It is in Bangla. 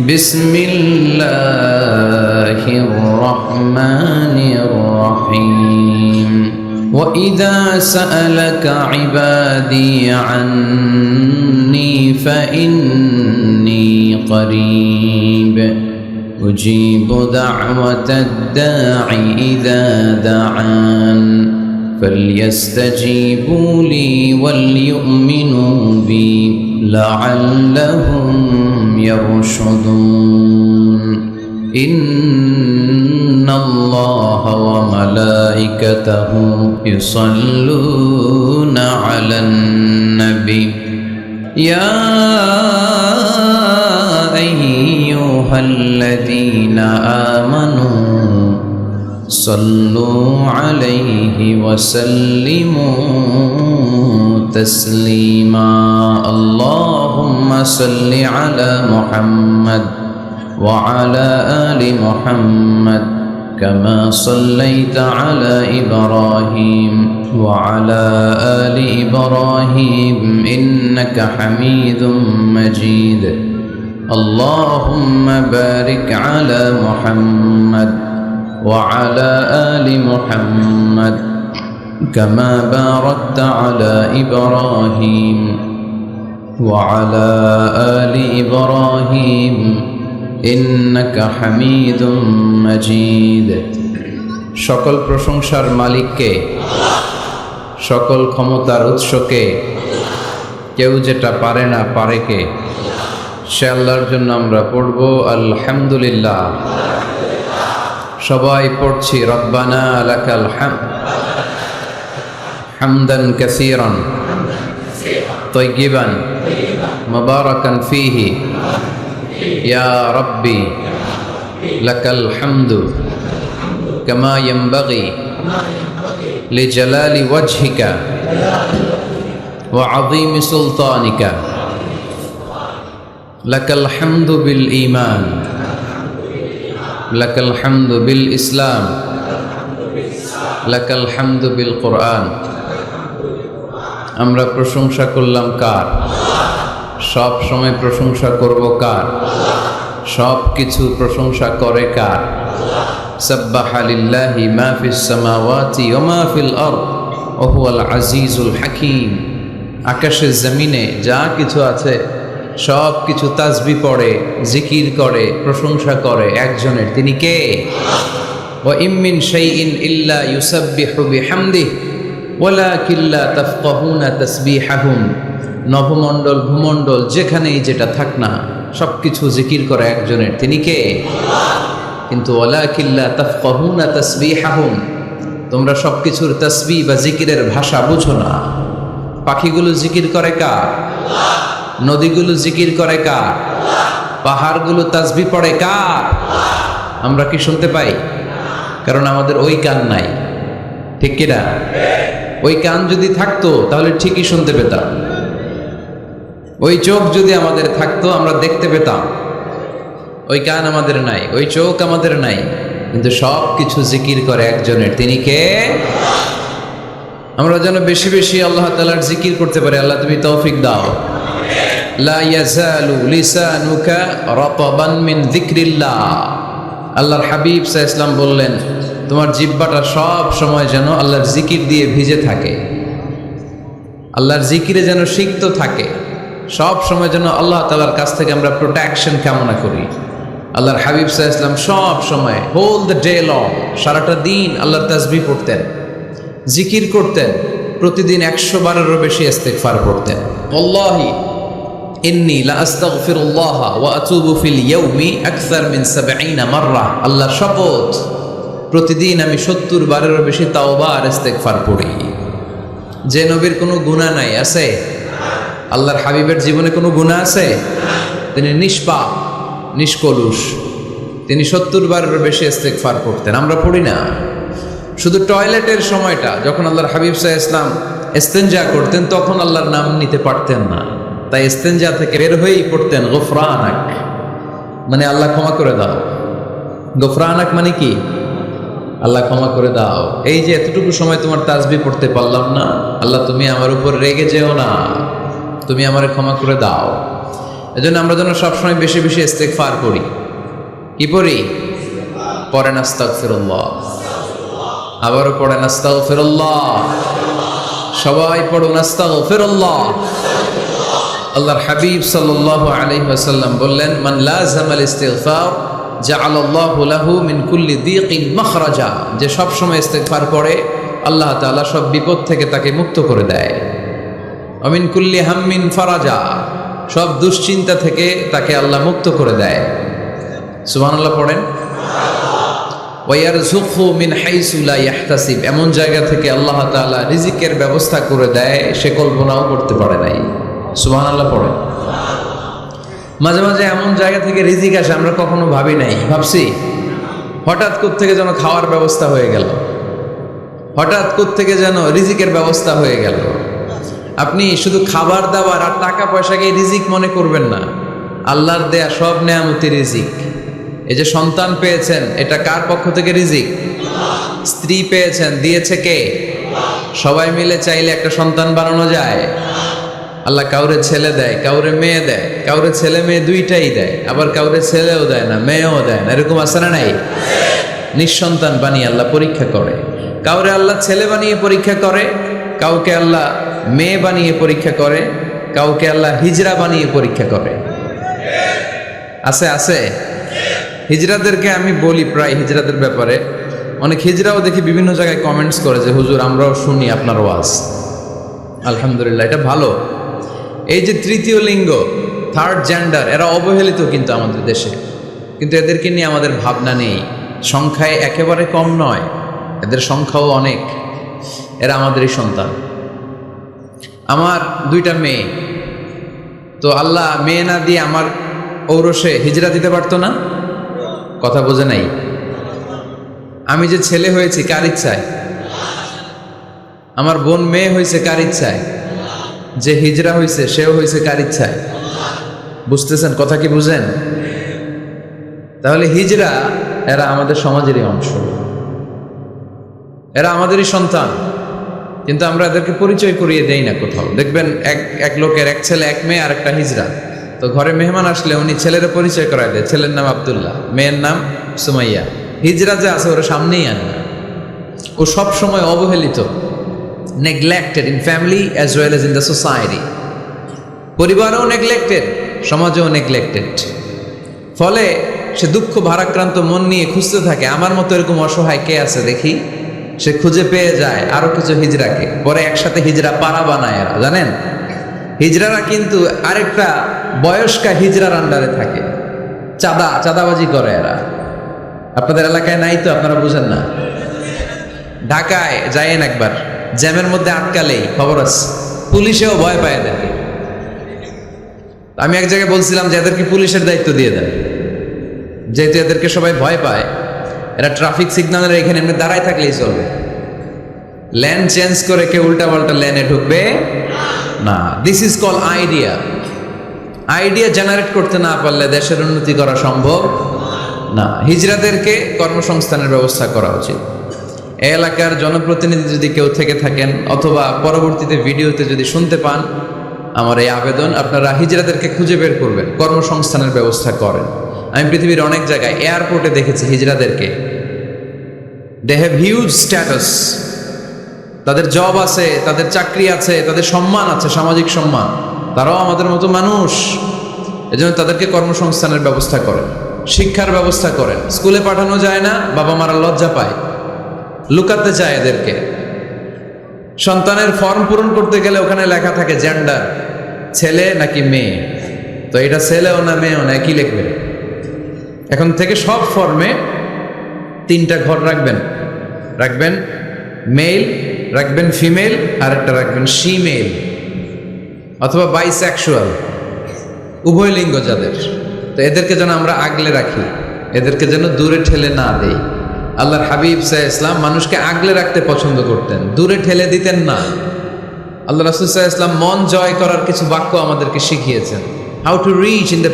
بسم الله الرحمن الرحيم وإذا سألك عبادي عني فإني قريب أجيب دعوة الداع إذا دعان فليستجيبوا لي وليؤمنوا بي لعلهم يرشدون إن الله وملائكته يصلون على النبي يا أيها الذين آمنوا صلوا عليه وسلموا تسليما اللهم صل على محمد وعلى آل محمد كما صليت على إبراهيم وعلى آل إبراهيم إنك حميد مجيد اللهم بارك على محمد وعلى آل محمد كما باركت على إبراهيم وعلى آل إبراهيم إنك حميد مجيد সকল প্রশংসার মালিককে সকল ক্ষমতার উৎসকে কেউ যেটা পারে না পারে কে সে আল্লাহর জন্য আমরা পড়ব আলহামদুলিল্লাহ সবাই পড়ছি রব্বানা লাকাল হামদ হামদান কাসীরান তাইয়িবান মুবারাকান ফীহি ইয়া রাব্বি লাকাল হামদু কামা ইয়ানবাগি লিজালালি ওয়াজহিকা ওয়া আযীমি সুলতানিকা লাকাল হামদু বিল ঈমান লাকাল হামদু বিল ইসলাম লাকাল হামদু বিল কোরআন আমরা প্রশংসা করলাম কার সব সময় প্রশংসা করব কার সব কিছু প্রশংসা করে কার সাব্বাহা লিল্লাহি মা ফিস সামাওয়াতি ওয়া মা ফিল আরদ ওয়া হুয়াল আজিজুল হাকীম আকাশে জমিনে যা কিছু আছে সব কিছু তাসবিহ পড়ে জিকির করে প্রশংসা করে একজনের তিনি কে ওয়া ইম মিন শাইইন ইল্লা ইউসাব্বিহু বিহামদিহি ওয়ালাকিন লা তাফকাহুনা তাসবিহাহুম নভমণ্ডল ভূমণ্ডল যেখানেই যেটা থাক না সব কিছু জিকির করে একজনের তিনি কে কিন্তু ওয়ালাকিন লা তাফকাহুনা তাসবিহাহুম তোমরা সব কিছুর তাসবিহ বা জিকিরের ভাষা বুঝো না পাখিগুলো জিকির করে কার নদীগুলো জিকির করে কার পাহাড়গুলো তাসবিহ পড়ে কার আমরা কি শুনতে পাই কারণ আমাদের ওই কান নাই ঠিক কি না ওই কান যদি থাকতো তাহলে ঠিকই শুনতে পেতাম ওই চোখ যদি আমাদের থাকতো আমরা দেখতে পেতাম ওই কান আমাদের নাই ওই চোখ আমাদের নাই কিন্তু সব কিছু জিকির করে একজনের তিনি কে আমরা যেন বেশি বেশি আল্লাহ তাআলার জিকির করতে পারি আল্লাহ তুমি তৌফিক দাও লা ইয়াজালু লিসানুকা রাতাবান মিন যিকরিল্লাহ আল্লাহর হাবিব সাল্লাল্লাহু আলাইহি ওয়াসাল্লাম বললেন তোমার জিহ্বাটা সব সময় যেন আল্লাহর জিকির দিয়ে ভিজে থাকে আল্লাহর জিকিরে যেন সিক্ত থাকে সব সময় যেন আল্লাহ তাআলার কাছ থেকে আমরা প্রোটেকশন কামনা করি আল্লাহর হাবিব সাল্লাল্লাহু আলাইহি ওয়াসাল্লাম সব সময় হোল দ্য ডে লং সারাটা দিন আল্লাহর তাসবিহ পড়তেন জিকির করতেন প্রতিদিন 100 বারেরও বেশি ইস্তিগফার পড়তেন আল্লাহি ইন্নী লা আস্তাগফিরুল্লাহ ওয়া আতুবু ফিল ইয়াউমি আকসার মিন 70 মাররা আল্লাহর শপথ প্রতিদিন আমি 70 বারেরও বেশি তাওবা আর ইস্তিগফার পড়ি যে নবীর কোনো গুনাহ নাই আছে আল্লাহর হাবিবের জীবনে কোনো গুনাহ আছে তিনি নিষ্পাপ নিষ্কলুষ তিনি 70 বারেরও বেশি ইস্তিগফার পড়তেন আমরা পড়ি না শুধু টয়লেটের সময়টা যখন আল্লাহর হাবিব সাল্লাল্লাহু আলাইহি ওয়াসাল্লাম ইস্তেনজা করতেন তখন আল্লাহর নাম নিতে পারতেন না তাই ইস্তেনজা থেকে বের হয়েই পড়তেন গফরানাক মানে আল্লাহ ক্ষমা করে দাও গফরানাক মানে কি আল্লাহ ক্ষমা করে দাও এই যে এতটুকু সময় তোমার তাসবিহ পড়তে পারলাম না আল্লাহ তুমি আমার উপর রেগে যেও না তুমি আমারে ক্ষমা করে দাও এজন্য আমরা যেন সবসময় বেশি বেশি ইস্তেগফার করি। কি পড়ি? পড়েন আস্তাগফিরুল্লাহ, আবারও পড়েন আস্তাগফিরুল্লাহ, সবাই পড়ুন আস্তাগফিরুল্লাহ। আল্লাহর হাবিব সাল্লাল্লাহু আলাইহি ওয়াসাল্লাম বললেন, মান লাযামাল ইস্তিগফার জাআলাল্লাহু লাহু মিন কুল্লি দীকিন মাখরাজা। যে সব সময় ইস্তেগফার করে আল্লাহ তাআলা সব বিপদ থেকে তাকে মুক্ত করে দেয়। ওয়া মিন কুল্লি হাম্মিন ফারাজা, সব দুশ্চিন্তা থেকে তাকে আল্লাহ মুক্ত করে দেয়। সুবহানাল্লাহ পড়েন। ওয়া ইয়ারযুকহু মিন হাইসু লা ইয়াহতাসিব, এমন জায়গা থেকে আল্লাহ তাআলা রিজিকের ব্যবস্থা করে দেয় সে কল্পনাও করতে পারে নাই। সুবহানাল্লাহ পড়েন। মাঝে মাঝে এমন জায়গা থেকে রিজিক আসে আমরা কখনো ভাবি নাই, ভাবছি হঠাৎ কোত্থেকে যেন খাওয়ার ব্যবস্থা হয়ে গেল, হঠাৎ কোত্থেকে যেন রিজিকের ব্যবস্থা হয়ে গেল। আপনি শুধু খাবার দাবার আর টাকা পয়সাকে রিজিক মনে করবেন না, আল্লাহর দেয়া সব নেয়ামতি রিজিক। এই যে সন্তান পেয়েছেন, এটা কার পক্ষ থেকে রিজিক? স্ত্রী পেয়েছেন, দিয়েছে কে? সবাই মিলে চাইলে একটা সন্তান বানানো যায়? আল্লাহ কাউরে ছেলে দেয়, কাউরে মেয়ে দেয়, কাউরে ছেলে মেয়ে দুইটাই দেয়, আবার কাউরে ছেলেও দেয় না, মেয়েও দেয় না। এরকম আছে না নাই? নিঃসন্তান বানিয়ে আল্লাহ পরীক্ষা করে। কাউরে আল্লাহ ছেলে বানিয়ে পরীক্ষা করে, কাউকে আল্লাহ মেয়ে বানিয়ে পরীক্ষা করে, কাউকে আল্লাহ হিজরা বানিয়ে পরীক্ষা করে। আছে আছে। হিজরাদেরকে আমি বলি প্রায় হিজরাদের ব্যাপারে, অনেক হিজরাও দেখি বিভিন্ন জায়গায় কমেন্টস করে যে হুজুর আমরাও শুনি আপনার ওয়াজ। আলহামদুলিল্লাহ, এটা ভালো। এই যে তৃতীয় লিঙ্গ, থার্ড জেন্ডার, এরা অবহেলিত কিন্তু আমাদের দেশে, কিন্তু এদেরকে নিয়ে আমাদের ভাবনা নেই। সংখ্যায় একেবারে কম নয়, এদের সংখ্যাও অনেক। এরা আমাদেরই সন্তান। আমার দুইটা মেয়ে, তো আল্লাহ মেয়ে না দিয়ে আমার ঔরসে হিজরা দিতে পারতো না? কথা বোঝে নাই? আমি যে ছেলে হয়েছি কার ইচ্ছায়? আমার বোন মেয়ে হয়েছে কার ইচ্ছায়? যে হিজরা হয়েছে সেও হয়েছে কার ইচ্ছায়? বুঝতেছেন কথা কি? বুঝেন? তাহলে হিজরা এরা আমাদের সমাজেরই অংশ, এরা আমাদেরই সন্তান, কিন্তু আমরা এদেরকে পরিচয় করিয়ে দেই না কোথাও। দেখবেন এক লোকের এক ছেলে এক মেয়ে আর একটা হিজরা, তো ঘরে মেহমান আসলে উনি ছেলের পরিচয় করায় দেয়, ছেলের নাম আব্দুল্লাহ, মেয়ের নাম সুমাইয়া। হিজরা যে আছে ওরা সামনেই আনে না। ও সব সময় অবহেলিত, neglected in family as well as in the society. পরিবারেও neglected, সমাজেও neglected। ফলে সে দুঃখ ভারাক্রান্ত মন নিয়ে খুঁজতে থাকে, আমার মতো এরকম অসহায় কে আছে দেখি। সে খুঁজে পেয়ে যায় আরো কিছু হিজরাকে, পরে একসাথে হিজরা পাড়া বানায় এরা। জানেন, হিজরারা কিন্তু আরেকটা বয়স্কা হিজরার আন্ডারে থাকে, চাঁদাবাজি করে এরা। আপনাদের এলাকায় নাই তো, আপনারা বুঝেন না। ঢাকায় যাইয়েন একবার, জ্যামের মধ্যে আটকালেই খবর আছে, পুলিশেও ভয় পায় এদেরকে। আমি এক জায়গায় বলছিলাম যে এদেরকে পুলিশের দায়িত্ব দিয়ে দেন, যেহেতু এদেরকে সবাই ভয় পায়। এরা ট্রাফিক সিগন্যালের এখানে এমনি দাঁড়ায় থাকলেই চলবে, লেন চেঞ্জ করে কেউ উল্টা পাল্টা লেনে ঢুকবে না। This is call idea. Idea generate করতে না পারলে দেশের উন্নতি করা সম্ভব না। হিজড়াদেরকে কর্মসংস্থানের ব্যবস্থা করা উচিত। এই এলাকার জনপ্রতিনিধি যদি কেউ থেকে থাকেন, অথবা পরবর্তীতে ভিডিওতে যদি শুনতে পান, আমার এই আবেদন, আপনারা হিজড়াদেরকে খুঁজে বের করবেন, কর্মসংস্থানের ব্যবস্থা করেন। আমি পৃথিবীর অনেক জায়গায় এয়ারপোর্টে দেখেছি হিজড়াদেরকে, দে হ্যাভ হিউজ স্ট্যাটাস, তাদের জব আছে, তাদের চাকরি আছে, তাদের সম্মান আছে, সামাজিক সম্মান। তারাও আমাদের মতো মানুষ, এজন্য তাদেরকে কর্মসংস্থানের ব্যবস্থা করেন, শিক্ষার ব্যবস্থা করেন। স্কুলে পাঠানো যায় না, বাবা মারা লজ্জা পায়, লুকাতে চায় এদেরকে। সন্তানের ফর্ম পূরণ করতে গেলে ওখানে লেখা থাকে জেন্ডার, ছেলে নাকি মেয়ে। তো এটা ছেলেও না মেয়েও না, কি লিখবে? এখন থেকে সব ফর্মে 3টা ঘর রাখবেন মেল, রাখবেন ফিমেল, আর একটা রাখবেন শিমেল অথবা বাইসেক্সুয়াল, উভয় লিঙ্গ যাদের। তো এদেরকে যেন আমরা আগলে রাখি, এদেরকে যেন দূরে ঠেলে না দেই। আল্লাহর হাবিব সাল্লাল্লাহু আলাইহি ওয়াসাল্লাম মানুষকে আগলে রাখতে পছন্দ করতেন, দূরে ঠেলে দিতেন না। আল্লাহ রাসূল সাল্লাল্লাহু আলাইহি ওয়াসাল্লাম মন জয় করার কিছু বাক্য আমাদেরকে শিখিয়েছেন, how to reach in the